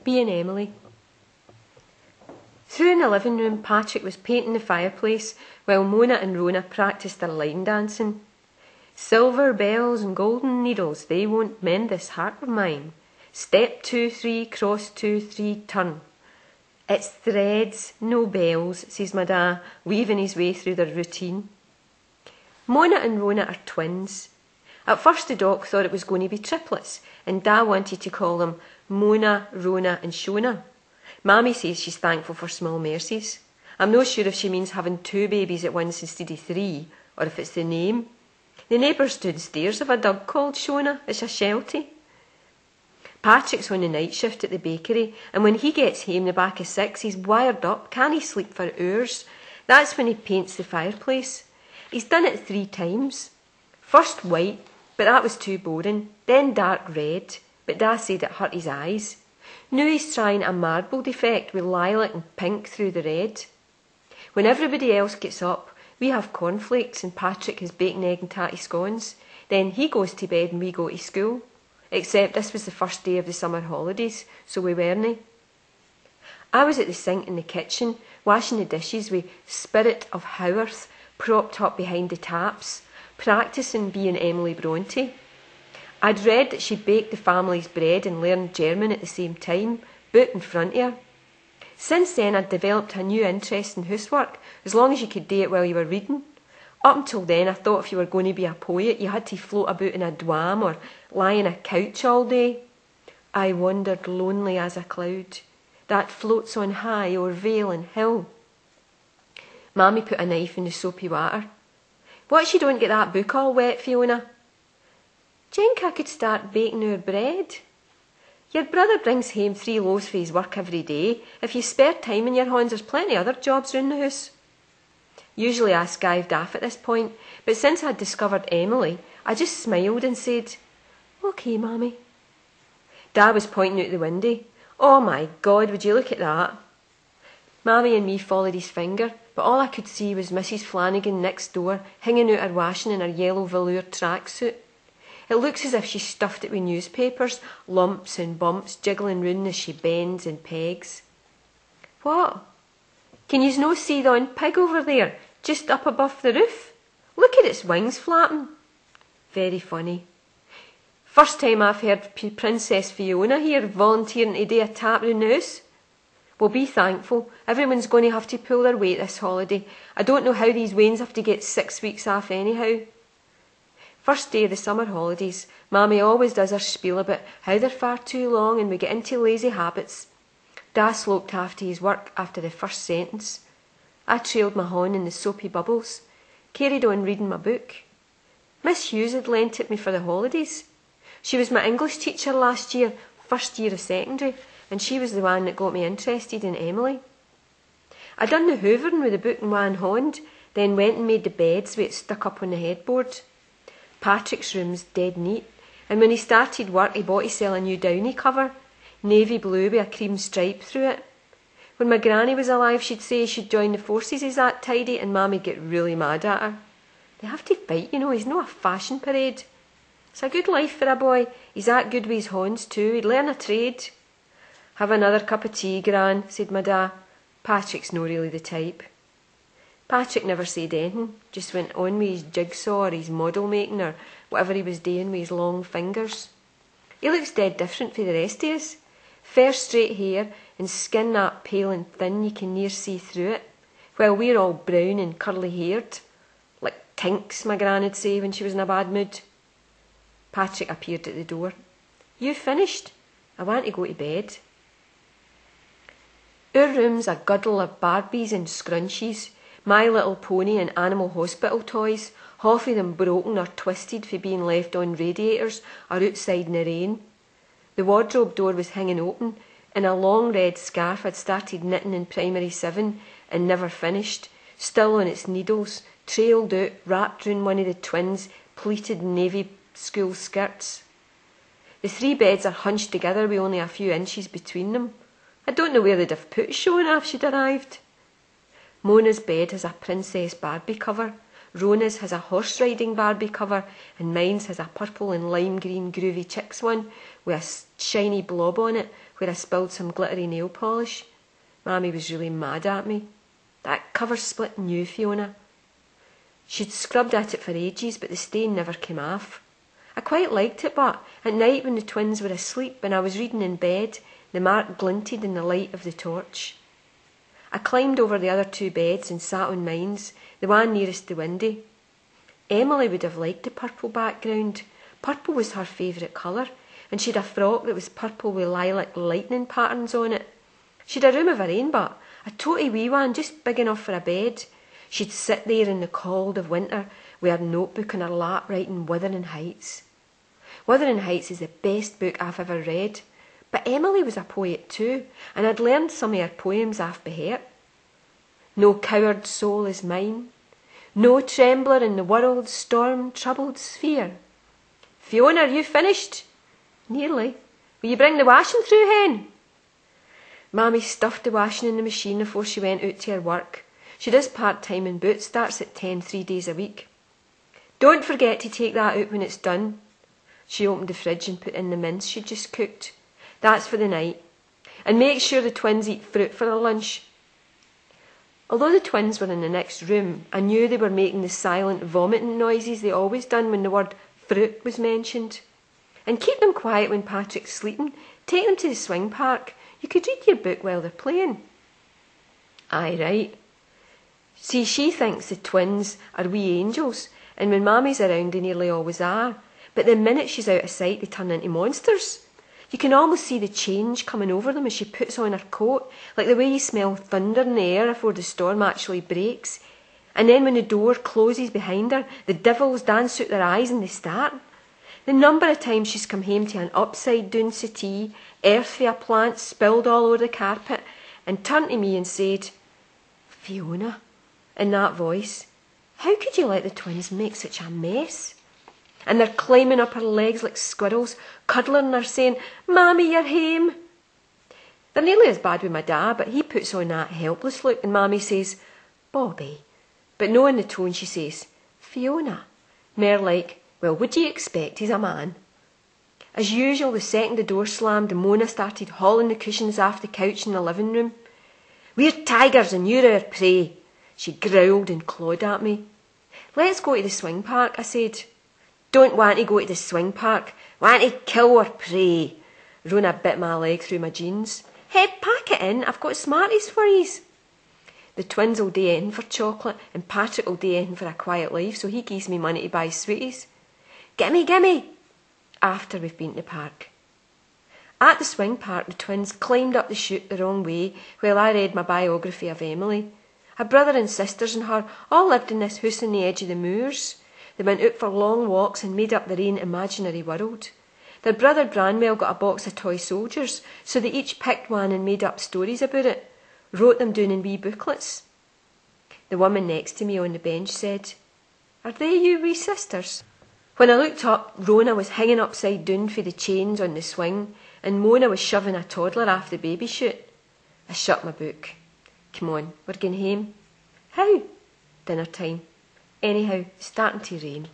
Being Emily. Through in the living room, Patrick was painting the fireplace while Mona and Rona practised their line dancing. Silver bells and golden needles, they won't mend this heart of mine. Step 2, 3, cross 2, 3, turn. It's threads, no bells, says my da, weaving his way through their routine. Mona and Rona are twins. At first the doc thought it was going to be triplets, and Da wanted to call them Mona, Rona and Shona. Mammy says she's thankful for small mercies. I'm not sure if she means having 2 babies at once instead of 3, or if it's the name. The neighbours downstairs have a dog called Shona. It's a Sheltie. Patrick's on the night shift at the bakery, and when he gets home the back of 6, he's wired up, can't sleep for hours. That's when he paints the fireplace. He's done it 3 times. First white, but that was too boring. Then dark red, but Da said it hurt his eyes. Now he's trying a marbled effect with lilac and pink through the red. When everybody else gets up, we have cornflakes and Patrick has bacon, egg and tatty scones. Then he goes to bed and we go to school. Except this was the first day of the summer holidays, so we weren't. I was at the sink in the kitchen, washing the dishes with Spirit of Howarth propped up behind the taps, practising being Emily Bronte. I'd read that she baked the family's bread and learned German at the same time, book in front of her. Since then I'd developed a new interest in housework, as long as you could do it while you were reading. Up until then I thought if you were going to be a poet you had to float about in a dwam or lie on a couch all day. I wandered lonely as a cloud, that floats on high o'er vale and hill. Mammy put a knife in the soapy water. What you don't get that book all wet, Fiona? Think I could start baking our bread? Your brother brings home 3 loaves for his work every day. If you spare time in your hands, there's plenty other jobs round the house. Usually I skived off at this point, but since I'd discovered Emily, I just smiled and said, OK, Mammy. Da was pointing out the window. Oh my God, would you look at that? Mammy and me followed his finger, but all I could see was Mrs. Flanagan next door, hanging out her washing in her yellow velour tracksuit. It looks as if she stuffed it with newspapers, lumps and bumps jiggling round as she bends and pegs. What? Can yous no see the on pig over there, just up above the roof? Look at its wings flapping. Very funny. First time I've heard Princess Fiona here volunteering to do a tap round the house. Well, be thankful. Everyone's going to have to pull their weight this holiday. I don't know how these wains have to get 6 weeks off anyhow. First day of the summer holidays, Mammy always does her spiel about how they're far too long and we get into lazy habits. Da sloped off to his work after the first sentence. I trailed my horn in the soapy bubbles, carried on reading my book. Miss Hughes had lent it me for the holidays. She was my English teacher last year, first year of secondary, and she was the one that got me interested in Emily. I done the hoovering with the book in one hand, then went and made the beds with it stuck up on the headboard. Patrick's room's dead neat, and when he started work he bought himself a new downy cover, navy blue with a cream stripe through it. When my granny was alive she'd say she'd join the forces, he's that tidy, and Mammy'd get really mad at her. They have to fight, you know, he's not a fashion parade. It's a good life for a boy, he's that good with his hands too, he'd learn a trade. Have another cup of tea, Gran, said my da. Patrick's not really the type. Patrick never said anything, just went on with his jigsaw or his model making or whatever he was doing with his long fingers. He looks dead different from the rest of us. Fair straight hair and skin that pale and thin you can near see through it, while we're all brown and curly haired. Like tinks, my gran'd say when she was in a bad mood. Patrick appeared at the door. You finished? I want to go to bed. Our room's a guddle of Barbies and scrunchies, My Little Pony and Animal Hospital toys, half of them broken or twisted for being left on radiators or outside in the rain. The wardrobe door was hanging open, and a long red scarf I'd started knitting in primary 7 and never finished, still on its needles, trailed out, wrapped round one of the twins' pleated navy school skirts. The 3 beds are hunched together with only a few inches between them. I don't know where they'd have put Shona if she'd arrived. Mona's bed has a Princess Barbie cover, Rona's has a horse-riding Barbie cover, and mine's has a purple and lime green groovy chicks one with a shiny blob on it, where I spilled some glittery nail polish. Mammy was really mad at me. That cover split new, Fiona. She'd scrubbed at it for ages, but the stain never came off. I quite liked it, but at night when the twins were asleep and I was reading in bed, the mark glinted in the light of the torch. I climbed over the other two beds and sat on mine's, the one nearest the window. Emily would have liked the purple background. Purple was her favourite colour, and she'd a frock that was purple with lilac lightning patterns on it. She'd a room of her own, but a toty wee one, just big enough for a bed. She'd sit there in the cold of winter with her notebook on her lap writing Wuthering Heights. Wuthering Heights is the best book I've ever read. But Emily was a poet too, and I'd learned some of her poems off by heart. No coward soul is mine, no trembler in the world's storm-troubled sphere. Fiona, are you finished? Nearly. Will you bring the washing through, hen? Mammy stuffed the washing in the machine before she went out to her work. She does part-time in Boots, starts at 10 3 days a week. Don't forget to take that out when it's done. She opened the fridge and put in the mince she'd just cooked. That's for the night. And make sure the twins eat fruit for their lunch. Although the twins were in the next room, I knew they were making the silent vomiting noises they always done when the word fruit was mentioned. And keep them quiet when Patrick's sleeping. Take them to the swing park. You could read your book while they're playing. Aye, right. See, she thinks the twins are wee angels, and when Mammy's around they nearly always are. But the minute she's out of sight they turn into monsters. You can almost see the change coming over them as she puts on her coat, like the way you smell thunder in the air before the storm actually breaks. And then when the door closes behind her, the devils dance out their eyes and they start. The number of times she's come home to an upside-down settee, earth for a plant spilled all over the carpet, and turned to me and said, "Fiona," in that voice, "how could you let the twins make such a mess?" And they're climbing up her legs like squirrels, cuddling her, saying, "Mammy, you're home." They're nearly as bad with my dad, but he puts on that helpless look, and Mammy says, "Bobby," but knowing the tone, she says, "Fiona," more like, "Well, what do you expect? He's a man." As usual, the second the door slammed, Mona started hauling the cushions off the couch in the living room. "We're tigers and you're our prey," she growled and clawed at me. "Let's go to the swing park," I said. "Don't want to go to the swing park. Want to kill our prey." Rona bit my leg through my jeans. "Hey, pack it in. I've got Smarties for yous." The twins will do anything for chocolate, and Patrick will do anything for a quiet life, so he gives me money to buy sweeties. Gimme. After we've been to the park. At the swing park, the twins climbed up the chute the wrong way while I read my biography of Emily. Her brother and sisters and her all lived in this house on the edge of the moors. They went out for long walks and made up their own imaginary world. Their brother Branwell got a box of toy soldiers, so they each picked one and made up stories about it, wrote them down in wee booklets. The woman next to me on the bench said, "Are they you wee sisters?" When I looked up, Rona was hanging upside down for the chains on the swing, and Mona was shoving a toddler off the baby chute. I shut my book. "Come on, we're going home." "How?" "Dinner time. Anyhow, it's starting to rain."